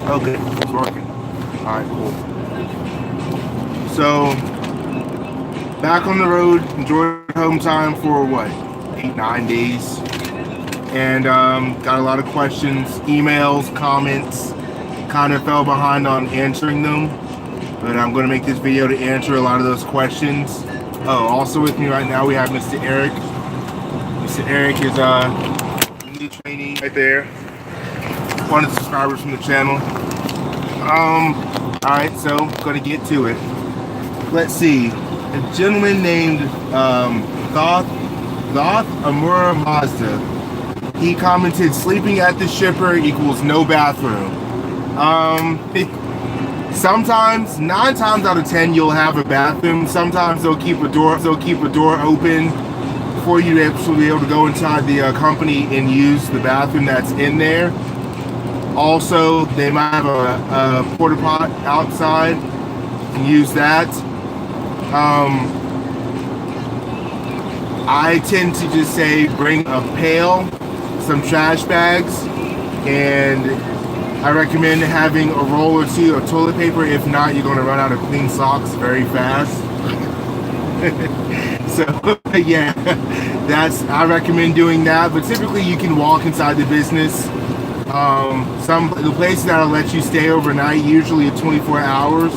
Okay, it's working. All right, cool. So back on the road, enjoyed home time for what, 8, 9 days, and got a lot of questions, emails, comments. Kind of fell behind on answering them, but I'm going to make this video to answer a lot of those questions. Oh, also with me right now we have Mr. Eric. Mr. Eric is a new trainee right there. One of the subscribers from the channel. Alright, so gonna get to it. Let's see. A gentleman named Thoth Amura Mazda. He commented, sleeping at the shipper equals no bathroom. Sometimes, 9 times out of 10, you'll have a bathroom. Sometimes they'll keep a door open for you to actually be able to go inside the company and use the bathroom that's in there. Also, they might have a porta pot outside and use that. I tend to just say bring a pail, some trash bags, and I recommend having a roll or two of toilet paper. If not, you're going to run out of clean socks very fast. So yeah, I recommend doing that. But typically, you can walk inside the business. The places that'll let you stay overnight usually are 24 hours,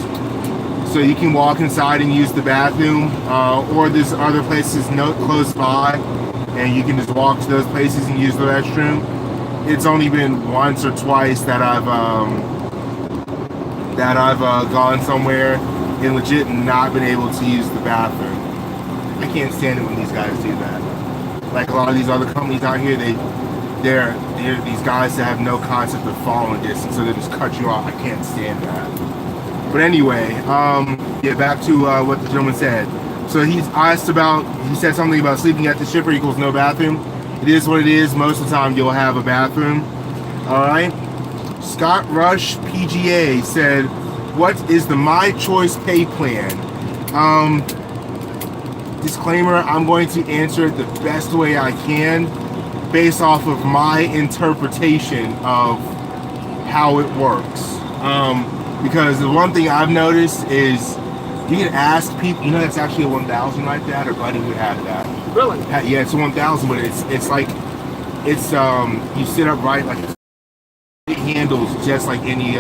so you can walk inside and use the bathroom, or there's other places close by, and you can just walk to those places and use the restroom. It's only been once or twice that I've gone somewhere and legit not been able to use the bathroom. I can't stand it when these guys do that. Like a lot of these other companies out here, they're these guys that have no concept of following distance, so they just cut you off. I can't stand that. But anyway, yeah, back to what the gentleman said. So he said something about sleeping at the shipper equals no bathroom. It is what it is. Most of the time you'll have a bathroom. Alright. Scott Rush PGA said, what is the My Choice pay plan? Disclaimer, I'm going to answer it the best way I can based off of my interpretation of how it works. Because the one thing I've noticed is you can ask people, you know, that's actually a 1000 like that, or buddy would have that. Really? Yeah, it's a 1000, but it's like, you sit upright, like it handles just like any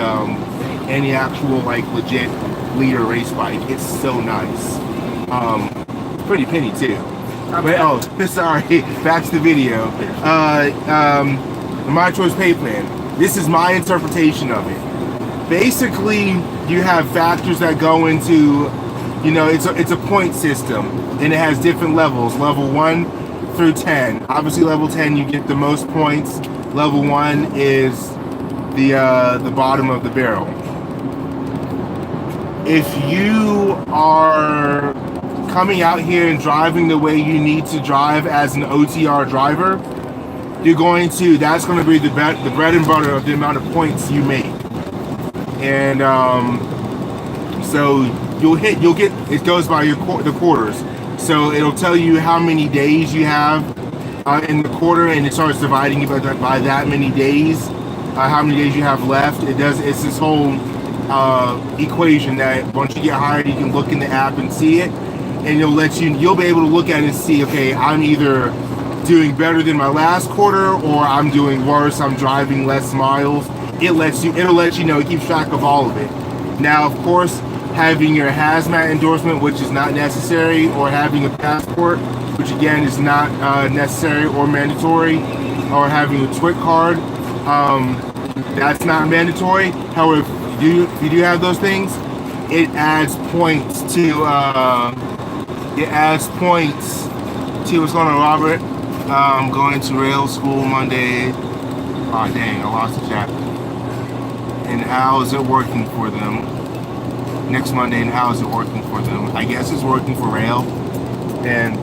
actual like legit leader race bike. It's so nice. Pretty penny too. But oh, sorry, back to the video. The My Choice pay plan. This is my interpretation of it. Basically, you have factors that go into, you know, it's a point system, and it has different levels. Level 1 through 10. Obviously, level 10 you get the most points. Level 1 is the bottom of the barrel. If you are coming out here and driving the way you need to drive as an OTR driver, that's going to be the bread and butter of the amount of points you make. And so you'll get, it goes by the quarters. So it'll tell you how many days you have in the quarter, and it starts dividing you by that many days, how many days you have left. It's this whole equation that once you get hired, you can look in the app and see it. And you'll be able to look at it and see, okay, I'm either doing better than my last quarter, or I'm doing worse, I'm driving less miles. It'll let you know, it keeps track of all of it. Now, of course, having your hazmat endorsement, which is not necessary, or having a passport, which again is not necessary or mandatory, or having a TWIC card, that's not mandatory. However, if you do have those things, it adds points to what's going on, Robert. I'm going to ROEHL school Monday. Oh dang, I lost the chat. And how is it working for them? Next Monday, and how is it working for them? I guess it's working for ROEHL. And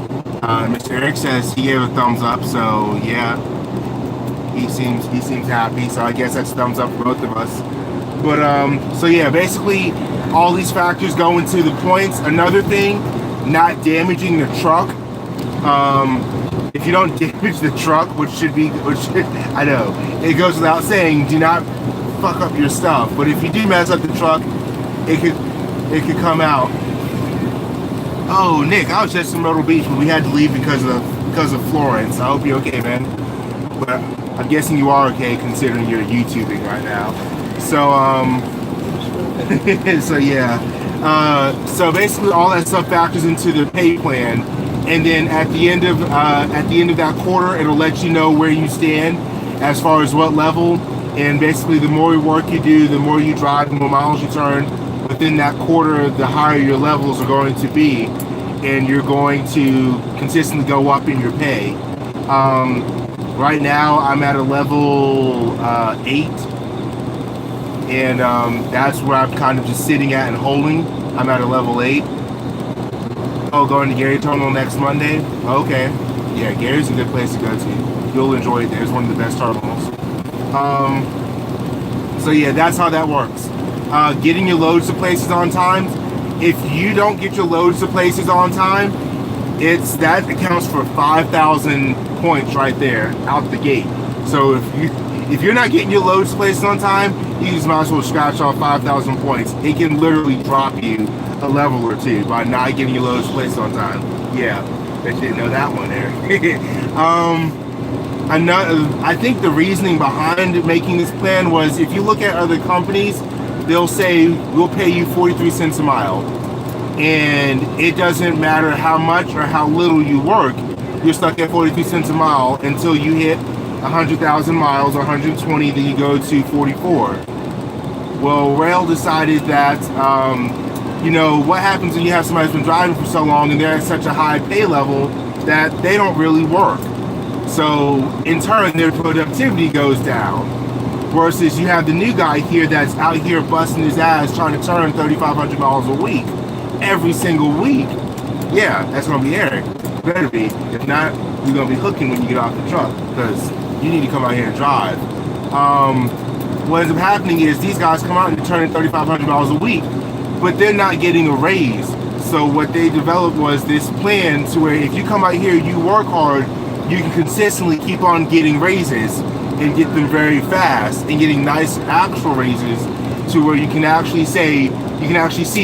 Mr. Eric says he gave a thumbs up, so yeah, he seems happy. So I guess that's thumbs up for both of us. But so yeah, basically all these factors go into the points. Another thing, not damaging the truck. If you don't damage the truck, which I know it goes without saying, do not fuck up your stuff. But if you do mess up the truck, it could come out. Oh, Nick, I was just in Myrtle Beach, but we had to leave because of Florence. I hope you're okay, man. But I'm guessing you are okay considering you're YouTubing right now. So so yeah. So basically, all that stuff factors into the pay plan, and then at the end of that quarter, it'll let you know where you stand as far as what level. And basically, the more work you do, the more you drive, the more miles you turn within that quarter, the higher your levels are going to be, and you're going to consistently go up in your pay. Right now, I'm at a level 8. And that's where I'm kind of just sitting at and holding. I'm at a level 8. Oh, going to Gary Terminal next Monday? Okay. Yeah, Gary's a good place to go to. You'll enjoy it there. It's one of the best terminals. So yeah, that's how that works. Getting your loads to places on time. If you don't get your loads to places on time, that accounts for 5,000 points right there out the gate. So if you're not getting your loads to places on time, you just might as well scratch off 5,000 points. It can literally drop you a level or two by not getting your loads to places on time. Yeah, bet you didn't know that one there. I think the reasoning behind making this plan was, if you look at other companies, they'll say, we'll pay you 43 cents a mile. And it doesn't matter how much or how little you work, you're stuck at 43 cents a mile until you hit 100,000 miles or 120, then you go to 44. Well, ROEHL decided that, you know, what happens when you have somebody who's been driving for so long and they're at such a high pay level that they don't really work. So in turn, their productivity goes down. Versus you have the new guy here that's out here busting his ass trying to turn 3,500 miles a week, every single week. Yeah, that's gonna be Eric. Better be. If not, you're gonna be hooking when you get off the truck, because you need to come out here and drive. What ends up happening is these guys come out and turn 3,500 miles a week, but they're not getting a raise. So what they developed was this plan to where if you come out here, you work hard, you can consistently keep on getting raises and get them very fast and getting nice actual raises, to where you can actually see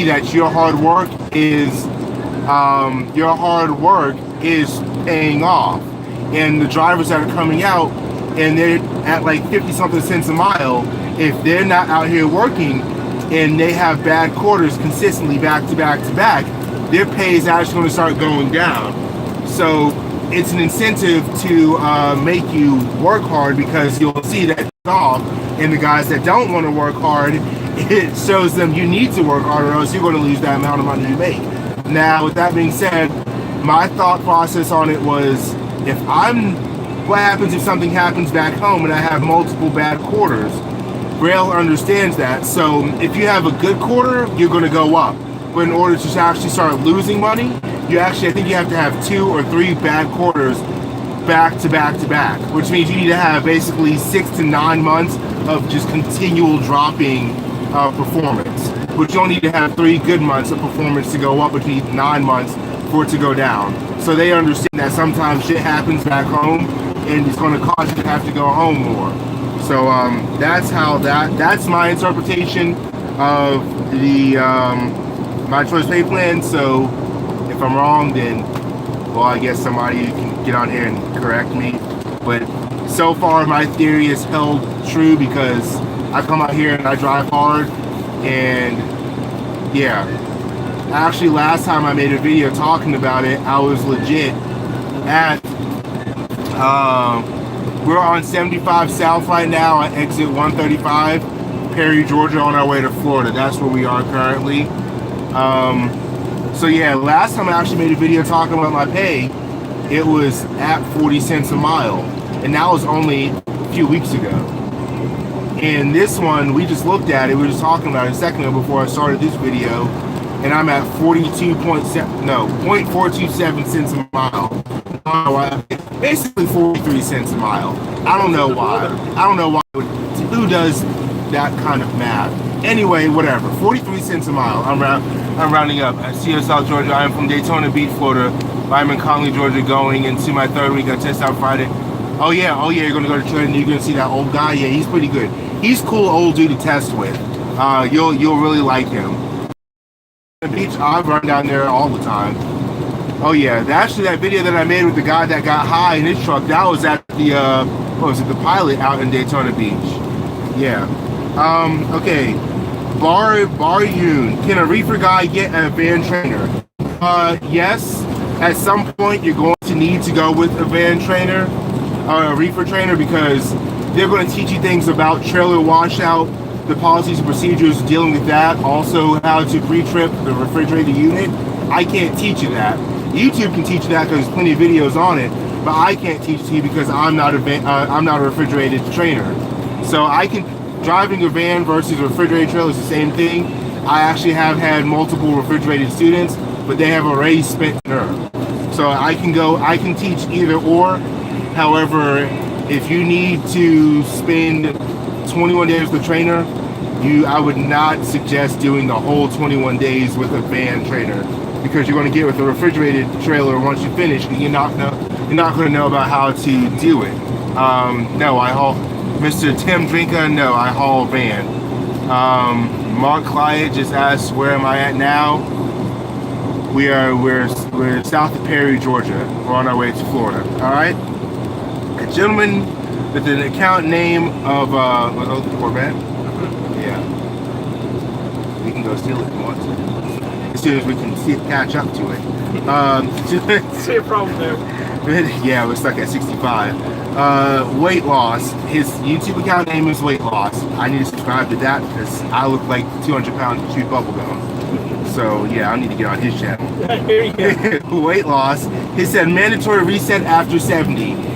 that your hard work is paying off. And the drivers that are coming out and they're at like 50 something cents a mile, if they're not out here working and they have bad quarters consistently back to back to back, their pay is actually going to start going down. So it's an incentive to make you work hard, because you'll see that off. And the guys that don't want to work hard, it shows them you need to work hard, or else you're going to lose that amount of money you make. Now, with that being said, my thought process on it was, what happens if something happens back home and I have multiple bad quarters? ROEHL understands that. So if you have a good quarter, you're going to go up. But in order to actually start losing money, I think you have to have 2 or 3 bad quarters back to back to back, which means you need to have basically 6 to 9 months of just continual dropping performance. But you only need to have 3 good months of performance to go up, but you need 9 months for it to go down. So they understand that sometimes shit happens back home, and it's going to cause you to have to go home more. So that's my interpretation of the my choice pay plan. So if I'm wrong, then, well, I guess somebody can get on here and correct me. But so far, my theory is held true, because I come out here and I drive hard. And yeah, actually, last time I made a video talking about it, I was legit at, we're on 75 South right now at exit 135, Perry, Georgia, on our way to Florida. That's where we are currently. So yeah, last time I actually made a video talking about my pay, it was at 40 cents a mile. And that was only a few weeks ago. And this one, we just looked at it, we were just talking about it a second ago before I started this video, and I'm at 0.427 cents a mile. Basically 43 cents a mile. I don't know why. Who does that kind of math? Anyway, whatever. 43 cents a mile. I'm rounding up. At CEO South Georgia. I am from Daytona Beach, Florida. I'm in Conley, Georgia, going into my 3rd week. I test out Friday. Oh yeah, you're gonna go to Trenton, you're gonna see that old guy. Yeah, he's pretty good. he's cool old dude to test with. You'll really like him. The beach, I run down there all the time. Oh yeah, actually that video that I made with the guy that got high in his truck, that was at the what was it, the Pilot out in Daytona Beach. Yeah. Okay. Bar Yoon, can a reefer guy get a van trainer? Yes. At some point you're going to need to go with a van trainer or a reefer trainer, because they're going to teach you things about trailer washout, the policies and procedures dealing with that, also how to pre-trip the refrigerated unit. I can't teach you that. YouTube can teach you that because there's plenty of videos on it, but I can't teach it to you because I'm not a refrigerated trainer. So I can, driving a van versus a refrigerated trailer is the same thing. I actually have had multiple refrigerated students, but they have already spent nerve. So I can teach either or. However, if you need to spend 21 days with a trainer, I would not suggest doing the whole 21 days with a van trainer, because you're going to get with a refrigerated trailer once you finish, and you're not going to know about how to do it. No, I haul. Mr. Tim Drinka, no, I haul van. Mark Clyde just asked, where am I at now? We're south of Perry, Georgia. We're on our way to Florida. All right. A gentleman with an account name of Corvette. Yeah. We can go steal it if we want to. As soon as we can catch up to it. See a problem there. Yeah, we're stuck at 65. Weight loss. His YouTube account name is Weight Loss. I need to subscribe to that because I look like 200 pounds of chewed bubblegum. So yeah, I need to get on his channel. Weight loss. He said mandatory reset after 70.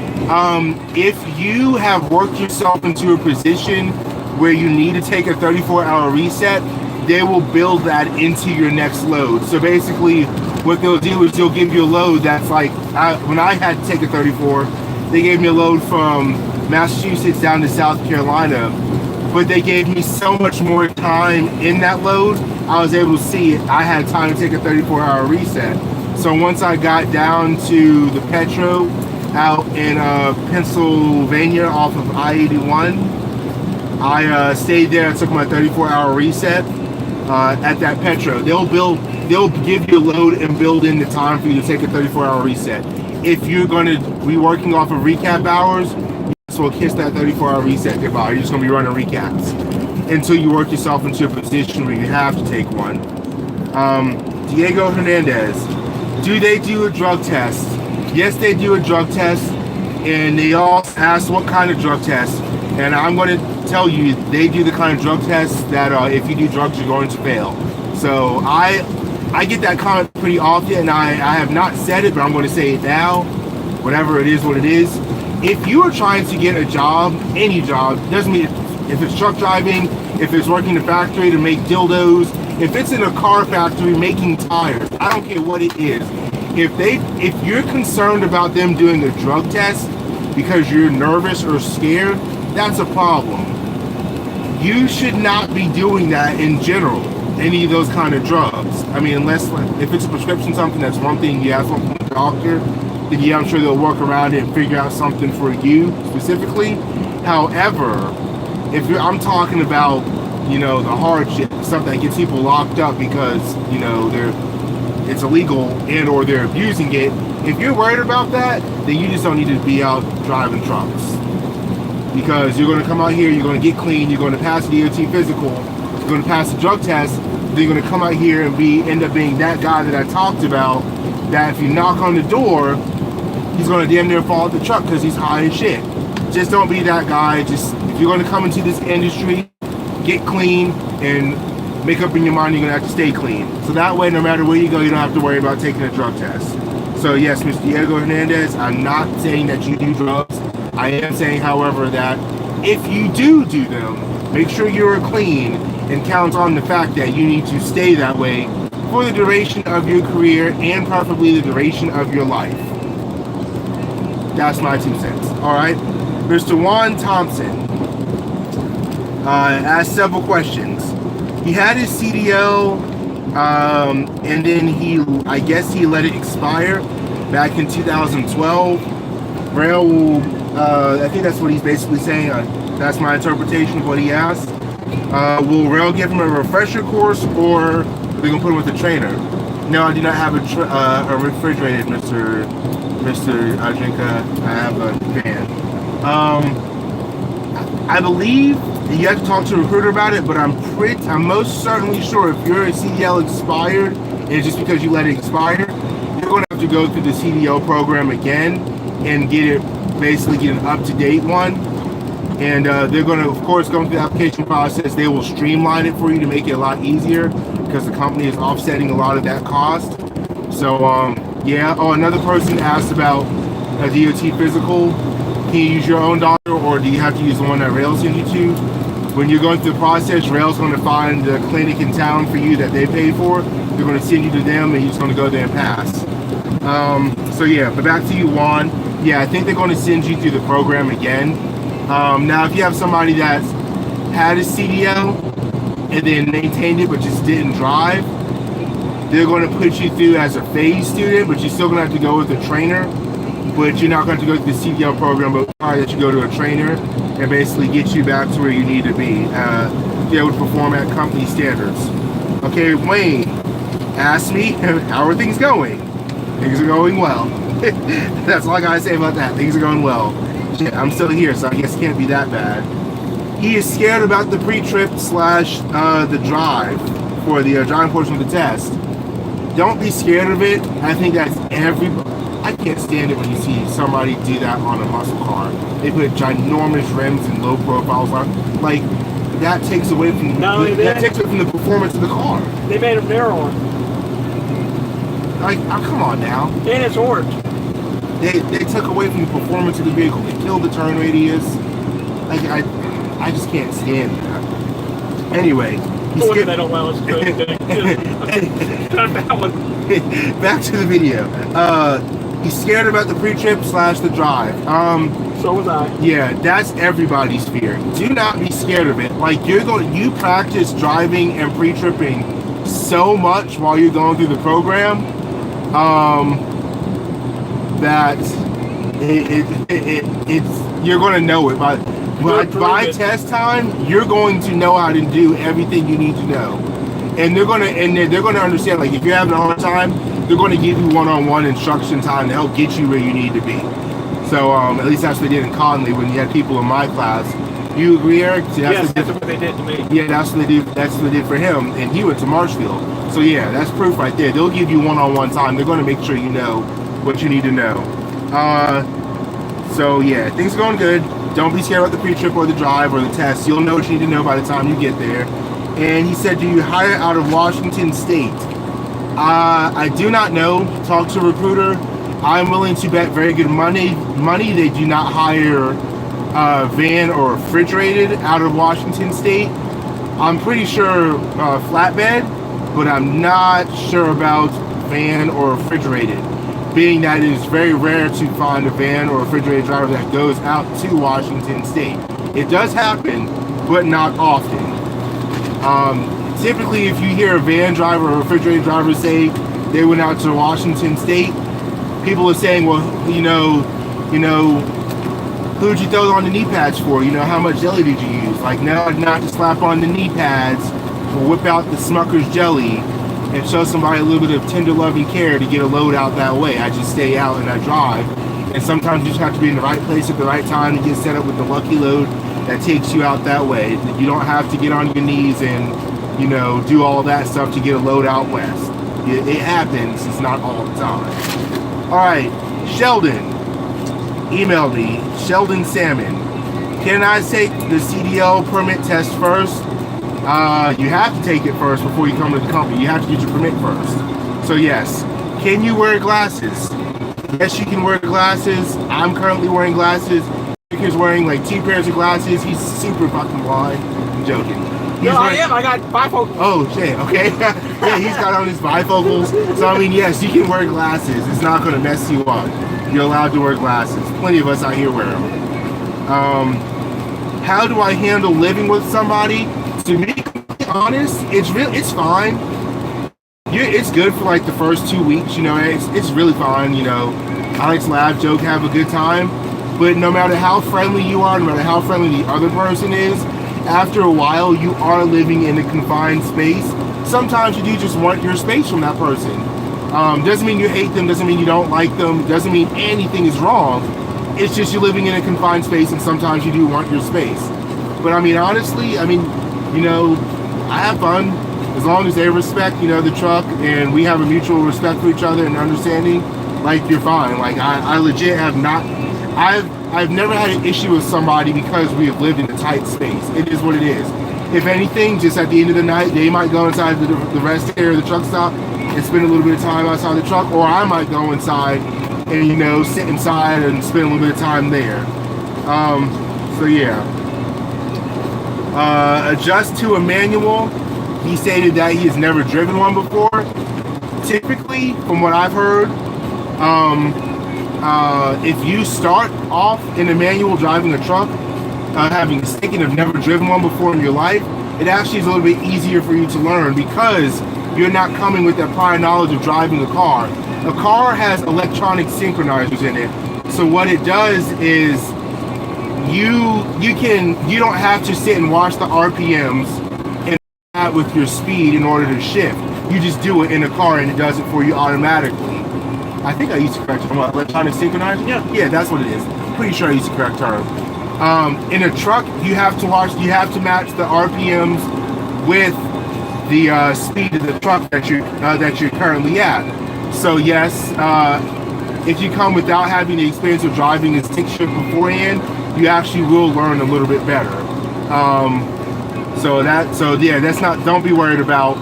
If you have worked yourself into a position where you need to take a 34-hour reset, they will build that into your next load. So basically what they'll do is they'll give you a load that's like, when I had to take a 34, they gave me a load from Massachusetts down to South Carolina, but they gave me so much more time in that load, I was able to see it. I had time to take a 34-hour reset. So once I got down to the Petro out in Pennsylvania off of I-81, I stayed there and took my 34-hour reset at that Petro. They'll give you a load and build in the time for you to take a 34-hour reset. If you're going to be working off of recap hours, so we'll kiss that 34-hour reset goodbye. You're just going to be running recaps until you work yourself into a position where you have to take one. Diego Hernandez, do they do a drug test? Yes, they do a drug test, and they all ask what kind of drug test. And I'm going to tell you, they do the kind of drug tests that if you do drugs, you're going to fail. So I get that comment pretty often, and I have not said it, but I'm going to say it now. Whatever it is, what it is. If you are trying to get a job, any job, doesn't mean if it's truck driving, if it's working in a factory to make dildos, if it's in a car factory making tires, I don't care what it is. If you're concerned about them doing a drug test because you're nervous or scared, that's a problem. You should not be doing that in general, any of those kind of drugs. I mean, unless if it's a prescription something, that's one thing. You have something with the doctor, then yeah, I'm sure they'll work around it and figure out something for you specifically. However, I'm talking about, the hardship, stuff that gets people locked up because, it's illegal and or they're abusing it. If you're worried about that, then you just don't need to be out driving trucks. Because you're going to come out here, you're going to get clean, you're going to pass the DOT physical, you're going to pass the drug test, then you're going to come out here and end up being that guy that I talked about, that if you knock on the door, he's going to damn near fall out the truck because he's high as shit. Just don't be that guy. Just, if you're going to come into this industry, get clean and make up in your mind you're going to have to stay clean. So that way, no matter where you go, you don't have to worry about taking a drug test. So yes, Mr. Diego Hernandez, I'm not saying that you do drugs. I am saying, however, that if you do them, make sure you're clean and count on the fact that you need to stay that way for the duration of your career and preferably the duration of your life. That's my 2 cents. All right. Mr. Juan Thompson asked several questions. He had his CDL, and then I guess he let it expire back in 2012. ROEHL I think that's what he's basically saying. That's my interpretation of what he asked. Will ROEHL give him a refresher course, or are they gonna put him with a trainer? No, I do not have a refrigerated Mr. Ajinka. I have a van. I believe you have to talk to a recruiter about it, but I'm most certainly sure if your CDL expired, and it's just because you let it expire, you're going to have to go through the CDL program again and get an up-to-date one. And they're going to, of course, go through the application process. They will streamline it for you to make it a lot easier because the company is offsetting a lot of that cost. So, yeah. Oh, another person asked about a DOT physical. Can you use your own doctor, or do you have to use the one that ROEHL sends you to? When you're going through the process, ROEHL's going to find the clinic in town for you that they pay for. They're going to send you to them, and you're just going to go there and pass. So yeah, but back to you, Juan. Yeah, I think they're going to send you through the program again. Now, if you have somebody that's had a CDL and then maintained it but just didn't drive, they're going to put you through as a phase student, but you're still going to have to go with a trainer. But you're not going to go through the CDL program, but that you go to a trainer and basically get you back to where you need to be able to perform at company standards. Okay, Wayne asked me, how are things going? Things are going well. That's all I gotta say about that. Things are going well. Shit, I'm still here, so I guess it can't be that bad. He is scared about the pre-trip / the drive for the driving portion of the test. Don't be scared of it. I think that's everybody. I can't stand it when you see somebody do that on a muscle car. They put ginormous rims and low profiles on. Like, that takes away from the performance of the car. They made them narrower. Like, oh, come on now. And it's orange. They took away from the performance of the vehicle. They killed the turn radius. Like, I just can't stand that. Anyway, they don't allow us to back to the video. He's scared about the pre-trip / the drive. So was I. Yeah, that's everybody's fear. Do not be scared of it. Like, you practice driving and pre-tripping so much while you're going through the program, that you're going to know it. By test time, you're going to know how to do everything you need to know. And they're going to understand, like, if you're having a hard time, they're going to give you one-on-one instruction time to help get you where you need to be. So at least that's what they did in Conley when you had people in my class. You agree, Eric? Yes, that's what they did to me. Yeah, that's what they did. That's what they did for him, and he went to Marshfield. So yeah, that's proof right there. They'll give you one-on-one time. They're going to make sure you know what you need to know. So yeah, things are going good. Don't be scared about the pre-trip or the drive or the test. You'll know what you need to know by the time you get there. And he said, do you hire out of Washington State? I do not know. Talk to a recruiter. I'm willing to bet very good money. They do not hire van or refrigerated out of Washington State. I'm pretty sure flatbed, but I'm not sure about van or refrigerated, being that it is very rare to find a van or refrigerated driver that goes out to Washington State. It does happen, but not often. Typically, if you hear a van driver or refrigerated driver say they went out to Washington State, people are saying, well, you know, who'd you throw on the knee pads for? You know, how much jelly did you use? Like, no, not to slap on the knee pads or whip out the Smucker's jelly and show somebody a little bit of tender loving care to get a load out that way. I just stay out and I drive. And sometimes you just have to be in the right place at the right time to get set up with the lucky load that takes you out that way. You don't have to get on your knees and, you know, do all that stuff to get a load out west. It happens. It's not all the time. All right, Sheldon emailed me. Sheldon Salmon. Can I take the CDL permit test first? You have to take it first before you come to the company. You have to get your permit first. So yes. Can you wear glasses? Yes, you can wear glasses. I'm currently wearing glasses. He's wearing like 2 pairs of glasses. He's super fucking blind. I'm joking. I am. I got bifocals. Oh shit. Okay. Yeah, he's got on his bifocals. So I mean, yes, you can wear glasses. It's not going to mess you up. You're allowed to wear glasses. Plenty of us out here wear them. How do I handle living with somebody? To be honest, it's fine. It's good for like the first 2 weeks. You know, it's really fine. You know, I like to laugh, joke, have a good time. But no matter how friendly you are, no matter how friendly the other person is, after a while you are living in a confined space. Sometimes you do just want your space from that person. Doesn't mean you hate them, doesn't mean you don't like them, doesn't mean anything is wrong. It's just you're living in a confined space and sometimes you do want your space. But I mean, honestly, I mean, you know, I have fun as long as they respect, you know, the truck and we have a mutual respect for each other and understanding. Like, you're fine. Like, I legit have not, I've never had an issue with somebody because we have lived in a tight space. It is what it is. If anything, just at the end of the night, they might go inside the rest area of the truck stop and spend a little bit of time outside the truck, or I might go inside and, you know, sit inside and spend a little bit of time there. So yeah. Adjust to a manual. He stated that he has never driven one before. Typically, from what I've heard, if you start off in a manual driving a truck, having thinking of never driven one before in your life, it actually is a little bit easier for you to learn because you're not coming with that prior knowledge of driving a car. A car has electronic synchronizers in it. So what it does is you don't have to sit and watch the RPMs and that with your speed in order to shift. You just do it in a car and it does it for you automatically. I think I used the correct term. Electronic synchronizer? Yeah, that's what it is. Pretty sure I used the correct term. In a truck, you have to match the RPMs with the speed of the truck that you're currently at. So yes, if you come without having the experience of driving a stick shift beforehand, you actually will learn a little bit better. Don't be worried about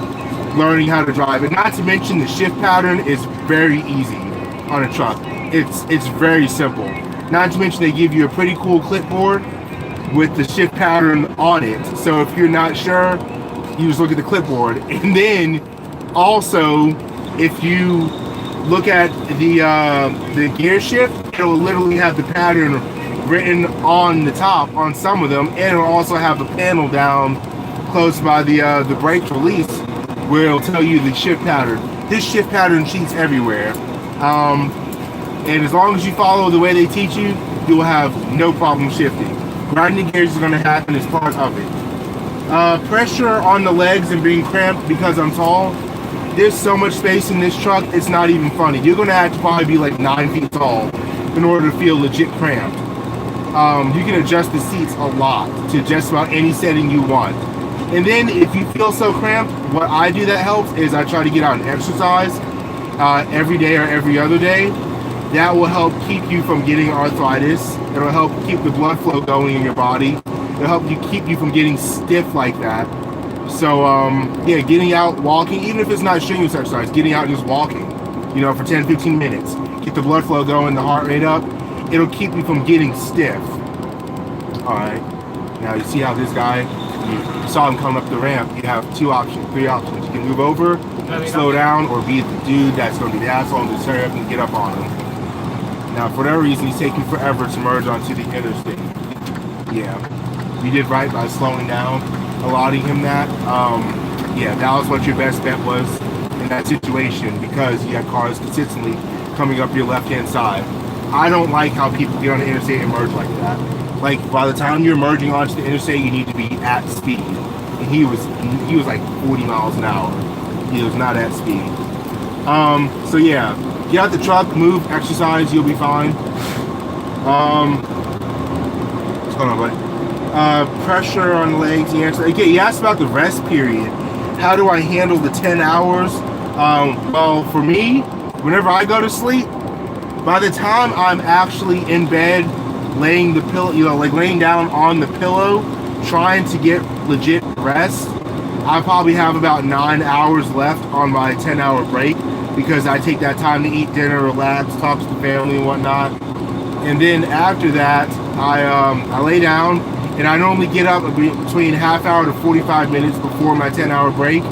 learning how to drive it. Not to mention the shift pattern is very easy on a truck. It's very simple. Not to mention they give you a pretty cool clipboard with the shift pattern on it. So if you're not sure, you just look at the clipboard. And then also, if you look at the gear shift, it'll literally have the pattern written on the top on some of them, and it'll also have a panel down close by the brake release where it'll tell you the shift pattern. This shift pattern sheet's everywhere. And as long as you follow the way they teach you, you will have no problem shifting. Grinding gears is going to happen as part of it. Pressure on the legs and being cramped because I'm tall. There's so much space in this truck, it's not even funny. You're going to have to probably be like 9 feet tall in order to feel legit cramped. You can adjust the seats a lot to just about any setting you want. And then if you feel so cramped, what I do that helps is I try to get out and exercise every day or every other day. That will help keep you from getting arthritis. It'll help keep the blood flow going in your body. It'll help keep you from getting stiff like that. So yeah, getting out, walking, even if it's not strenuous exercise, getting out and just walking, you know, for 10-15 minutes. Get the blood flow going, the heart rate up. It'll keep you from getting stiff. Alright, now you see how this guy, you saw him come up the ramp. You have 3 options. You can move over, slow down, or be the dude that's going to be the asshole and just hurry up and get up on him. Now, for whatever reason, he's taking forever to merge onto the interstate. Yeah, you did right by slowing down, allotting him that. Yeah, that was what your best bet was in that situation because you had cars consistently coming up your left-hand side. I don't like how people get on the interstate and merge like that. Like, by the time you're merging onto the interstate, you need to be at speed. And he was like 40 miles an hour. He was not at speed. So yeah, get out the truck, move, exercise, you'll be fine. What's going on, buddy? Pressure on the legs. Okay, you asked about the rest period. How do I handle the 10 hours? Well, for me, whenever I go to sleep, by the time I'm actually in bed, laying the pillow, you know, like laying down on the pillow, trying to get legit rest, I probably have about 9 hours left on my 10-hour break because I take that time to eat dinner, relax, talk to the family and whatnot. And then after that, I lay down, and I normally get up between half hour to 45 minutes before my 10-hour break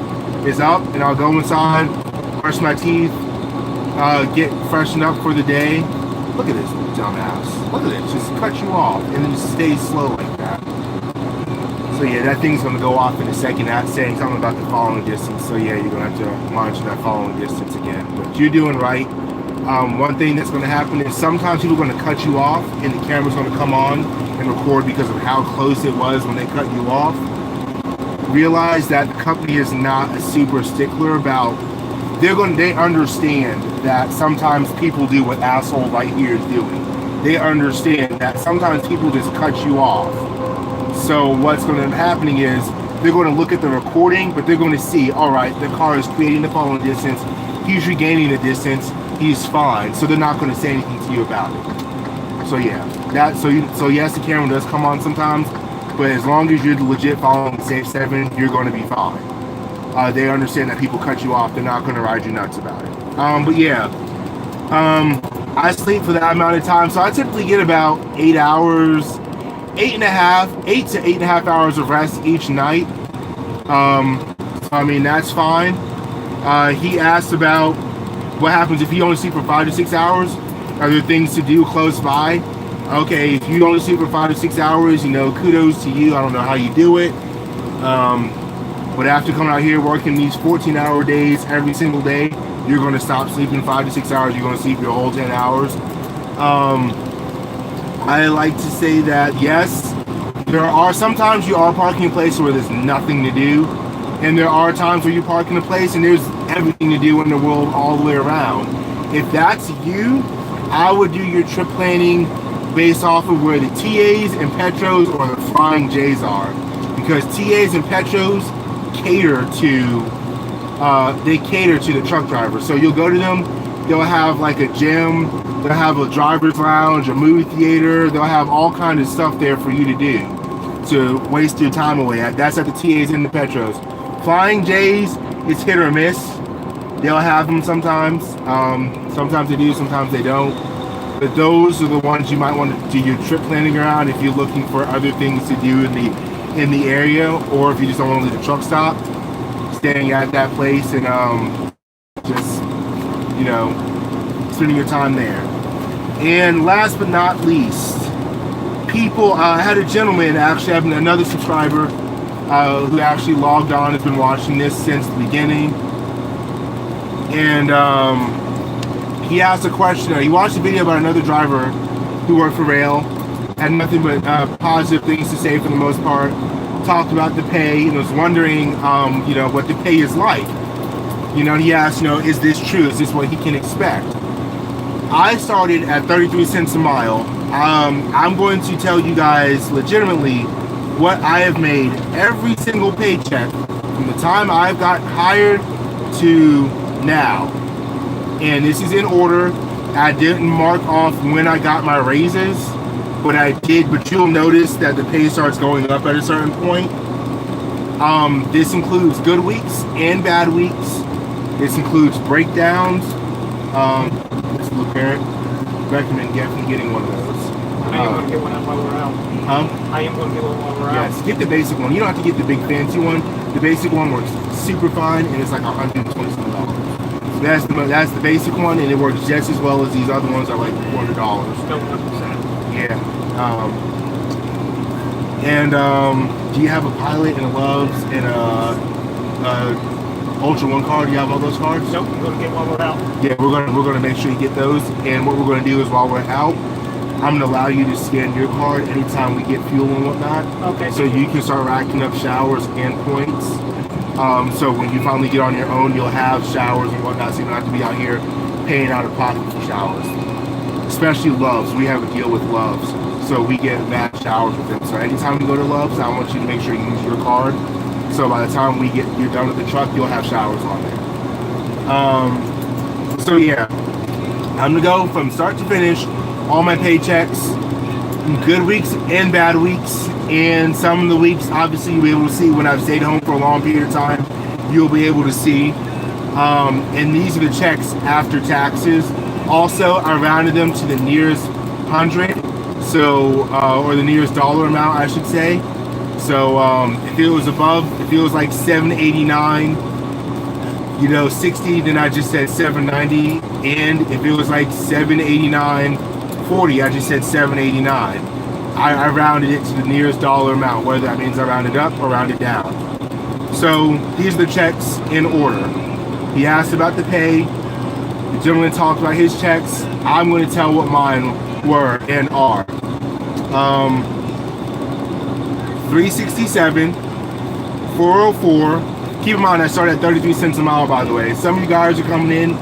is up, and I'll go inside, brush my teeth, get freshened up for the day. Look at this dumbass. Look at this. Just cut you off and then just stay slow like that. So yeah, that thing's going to go off in a second. That's saying something about the following distance. So yeah, you're going to have to monitor that following distance again. But you're doing right. One thing that's going to happen is sometimes people are going to cut you off and the camera's going to come on and record because of how close it was when they cut you off. Realize that the company is not a super stickler about, they understand that sometimes people do what asshole right here is doing. They understand that sometimes people just cut you off. So what's going to be happening is they're going to look at the recording, but they're going to see, all right, the car is creating the following distance. He's regaining the distance. He's fine. So they're not going to say anything to you about it. So yeah, so yes, the camera does come on sometimes, but as long as you're legit following Safe 7, you're going to be fine. They understand that people cut you off. They're not going to ride you nuts about it. But yeah, I sleep for that amount of time. So I typically get about 8 hours, 8 to 8.5 hours of rest each night. So I mean, that's fine. He asked about what happens if you only sleep for 5 to 6 hours. Are there things to do close by? Okay, if you only sleep for 5 to 6 hours, you know, kudos to you. I don't know how you do it. But after coming out here working these 14-hour days every single day, you're going to stop sleeping 5 to 6 hours. You're going to sleep your whole 10 hours. I like to say that, yes, there are sometimes you are parking in places where there's nothing to do. And there are times where you park in a place and there's everything to do in the world all the way around. If that's you, I would do your trip planning based off of where the TAs and Petros or the Flying J's are. Because TAs and Petros cater to the truck driver. So you'll go to them, they'll have like a gym, they'll have a driver's lounge, a movie theater, they'll have all kinds of stuff there for you to do to waste your time away. That's at the TAs and the Petros. Flying J's, it's hit or miss. They'll have them sometimes. Sometimes they do, sometimes they don't. But those are the ones you might want to do your trip planning around if you're looking for other things to do in the area, or if you just don't want to leave the truck stop, staying at that place and just, you know, spending your time there. And last but not least, people, I had a gentleman, actually having another subscriber who actually logged on, has been watching this since the beginning, and he asked a question. He watched a video about another driver who worked for ROEHL, had nothing but positive things to say for the most part, talked about the pay, and was wondering, you know, what the pay is like. You know, he asked, you know, is this true? Is this what he can expect? I started at 33 cents a mile. I'm going to tell you guys legitimately what I have made every single paycheck from the time I've got hired to now. And this is in order. I didn't mark off when I got my raises, but I did. But you'll notice that the pay starts going up at a certain point. This includes good weeks and bad weeks. This includes breakdowns. This little parent, recommend definitely getting one of those. I am going to get one while we're out. I am going to get one while we're out. Yes, get the basic one. You don't have to get the big fancy one. The basic one works super fine, and it's like $120. So that's the basic one, and it works just as well as these other ones are like $400. No, 100%. Yeah. Do you have a pilot and a Loves and a Ultra One card? Do you have all those cards? Nope, I'm going to get while we're out. Yeah, we're gonna make sure you get those. And what we're gonna do is while we're out, I'm gonna allow you to scan your card anytime we get fuel and whatnot. Okay. So you can start racking up showers and points. So when you finally get on your own, you'll have showers and whatnot, so you don't have to be out here paying out of pocket for showers. Especially Loves. We have a deal with Loves, so we get bad showers with them. So anytime we go to Loves, I want you to make sure you use your card. So by the time you're done with the truck, you'll have showers on there. So yeah, I'm gonna go from start to finish, all my paychecks, good weeks and bad weeks, and some of the weeks, obviously, you'll be able to see when I've stayed home for a long period of time, you'll be able to see. And these are the checks after taxes. Also, I rounded them to the nearest 100, so or the nearest dollar amount, I should say. So if it was like 789, you know, 60, then I just said 790. And if it was like 789.40, I just said 789. I rounded it to the nearest dollar amount, whether that means I rounded up or rounded down. So these are the checks in order. He asked about the pay. The gentleman talked about his checks. I'm going to tell what mine were and are. 367, 404. Keep in mind I started at 33 cents a mile, by the way. Some of you guys are coming in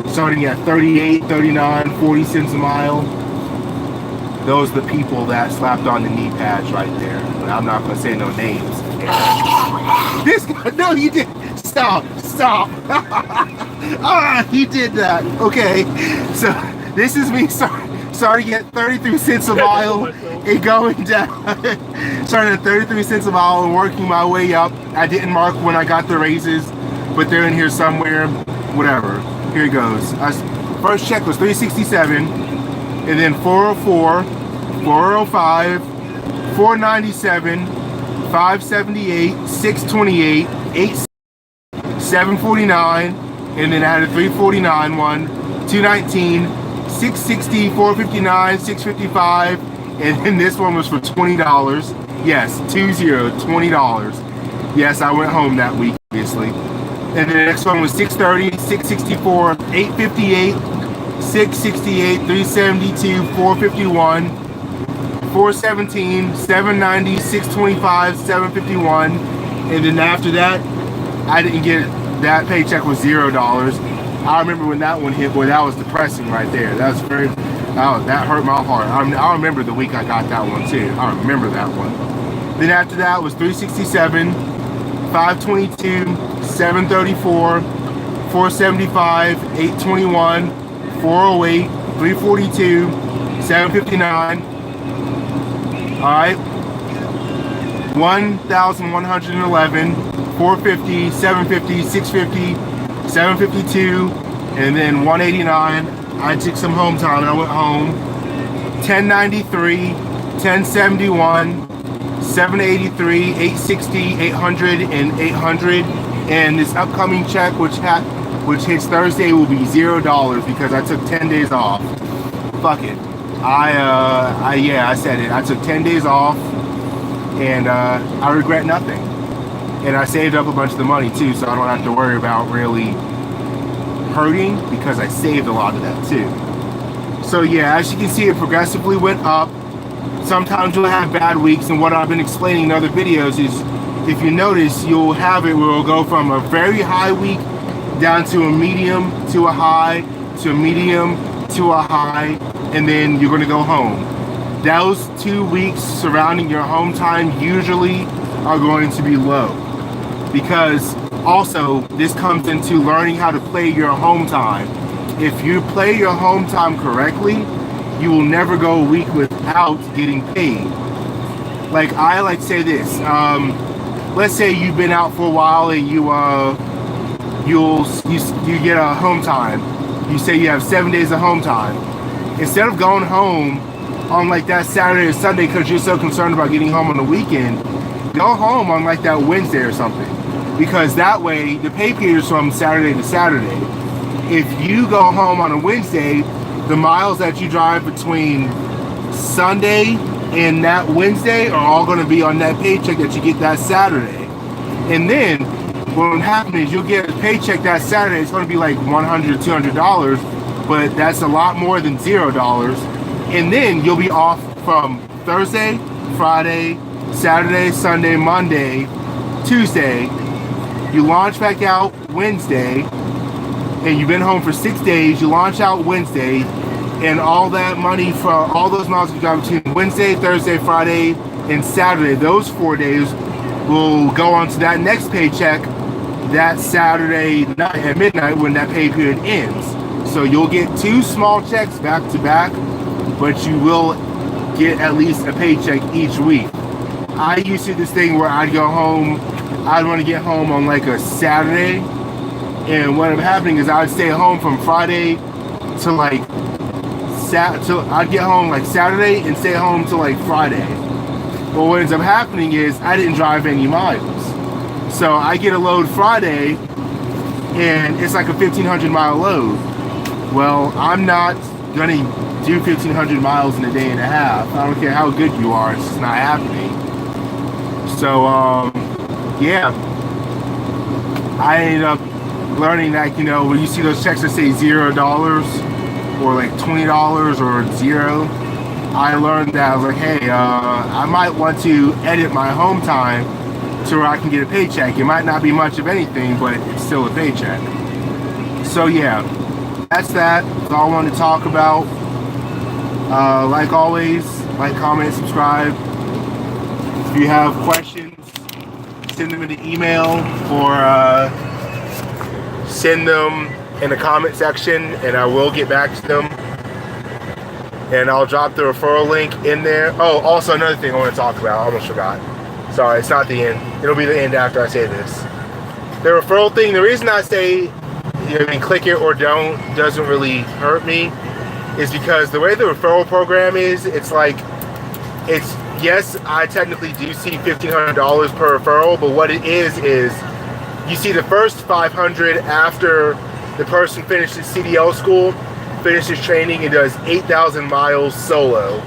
starting at 38, 39, 40 cents a mile. Those are the people that slapped on the knee pads right there. But I'm not going to say no names. This guy, no, you did. Stop. He did that. Okay, so this is me starting at 33 cents a mile and going down. Starting at 33 cents a mile and working my way up. I didn't mark when I got the raises, but they're in here somewhere. Whatever. Here it goes. First check was 367, and then 404, 405, 497, 578, 628, 749, and then I had a 349 one, 219, 660, 459, 655, and then this one was for $20. Yes, $20. Yes, I went home that week, obviously. And then the next one was 630, 664, 858, 668, 372, 451, 417, 790, 625, 751, and then after that, I didn't get it. That paycheck was $0. I remember when that one hit, boy, that was depressing right there. That was that hurt my heart. I remember the week I got that one too. I remember that one. Then after that was 367, 522, 734, 475, 821, 408, 342, 759. All right, 1,111, 450, 750, 650, 752, and then 189. I took some home time and I went home. 1093, 1071, 783, 860, 800, and 800. And this upcoming check, which hits Thursday, will be $0 because I took 10 days off. Fuck it. I said it. I took 10 days off, and I regret nothing. And I saved up a bunch of the money too, so I don't have to worry about really hurting because I saved a lot of that too. So yeah, as you can see, it progressively went up. Sometimes you'll have bad weeks, and what I've been explaining in other videos is, if you notice, you'll have it where it'll go from a very high week down to a medium to a high to a medium to a high, and then you're going to go home. Those 2 weeks surrounding your home time usually are going to be low, because also this comes into learning how to play your home time. If you play your home time correctly, you will never go a week without getting paid. Like I like to say this, let's say you've been out for a while and you get a home time. You say you have 7 days of home time. Instead of going home on like that Saturday or Sunday because you're so concerned about getting home on the weekend, go home on like that Wednesday or something, because that way the pay period is from Saturday to Saturday. If you go home on a Wednesday, the miles that you drive between Sunday and that Wednesday are all going to be on that paycheck that you get that Saturday. And then what will happen is you'll get a paycheck that Saturday. It's going to be like $100, $200, but that's a lot more than $0. And then you'll be off from Thursday, Friday, Saturday, Sunday, Monday, Tuesday. You launch back out Wednesday, and you've been home for 6 days. You launch out Wednesday, and all that money for all those miles you got between Wednesday, Thursday, Friday, and Saturday, those 4 days will go on to that next paycheck that Saturday night at midnight when that pay period ends. So you'll get 2 small checks back to back, but you will get at least a paycheck each week. I used to do this thing where I'd go home, I'd want to get home on like a Saturday, and what ended up happening is I'd stay home from Friday to like I'd get home like Saturday and stay home till like Friday. But what ends up happening is I didn't drive any miles. So I get a load Friday and it's like a 1,500 mile load. Well, I'm not gonna do 1,500 miles in a day and a half. I don't care how good you are, it's just not happening. So yeah, I ended up learning that, you know, when you see those checks that say $0 or like $20 or zero, I learned that I was like, hey, I might want to edit my home time to where I can get a paycheck. It might not be much of anything, but it's still a paycheck. So yeah, that's that. That's all I wanted to talk about. Like always, like, comment, subscribe. If you have questions, send them in the email or send them in the comment section, and I will get back to them. And I'll drop the referral link in there. Oh, also another thing I want to talk about. I almost forgot. Sorry, it's not the end. It'll be the end after I say this. The referral thing, the reason I say, I mean, click it or don't, doesn't really hurt me, is because the way the referral program is, it's like, it's, yes, I technically do see $1,500 per referral, but what it is you see the first 500 after the person finishes CDL school, finishes training, and does 8,000 miles solo.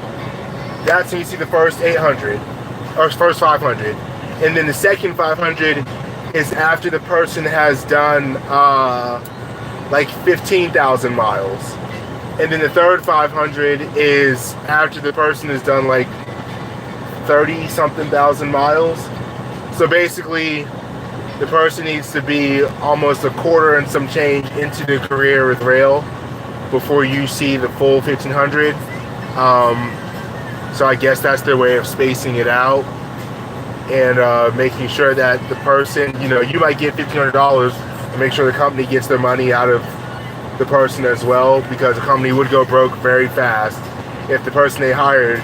That's when you see the first 800, or first 500. And then the second 500 is after the person has done like 15,000 miles. And then the third 500 is after the person has done like 30-something thousand miles. So basically, the person needs to be almost a quarter and some change into the career with ROEHL before you see the full 1,500. So I guess that's their way of spacing it out and making sure that the person, you know, you might get $1,500 and make sure the company gets their money out of the person as well, because the company would go broke very fast if the person they hired,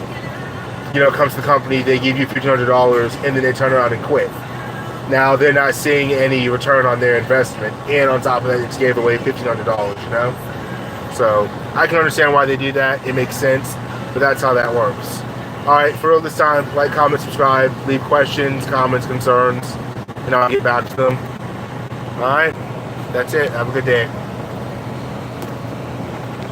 you know, comes to the company, they give you $1,500 and then they turn around and quit. Now they're not seeing any return on their investment, and on top of that, they just gave away $1,500, you know? So I can understand why they do that. It makes sense, but that's how that works. All right, for real this time, like, comment, subscribe, leave questions, comments, concerns, and I'll get back to them. All right, that's it. Have a good day.